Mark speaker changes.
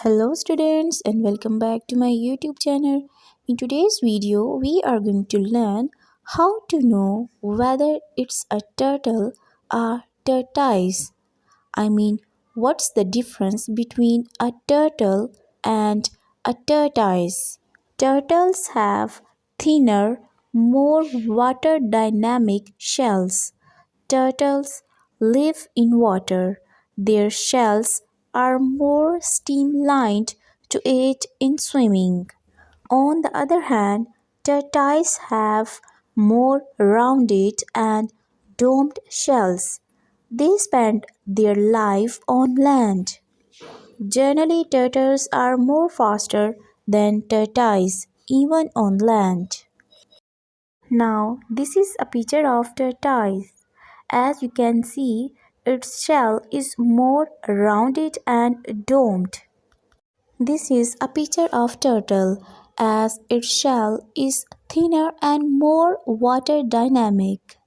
Speaker 1: Hello students and welcome back to my YouTube channel. In today's video, we are going to learn how to know whether it's a turtle or tortoise. I mean, what's the difference between a turtle and a tortoise? Turtles have thinner, more water dynamic shells. Turtles live in water. Their shells are more streamlined to aid in swimming. On the other hand, tortoises have more rounded and domed shells. They spend their life on land. Generally, turtles are more faster than tortoises, even on land. Now, this is a picture of tortoise. As you can see, its shell is more rounded and domed. This is a picture of turtle as its shell is thinner and more water dynamic.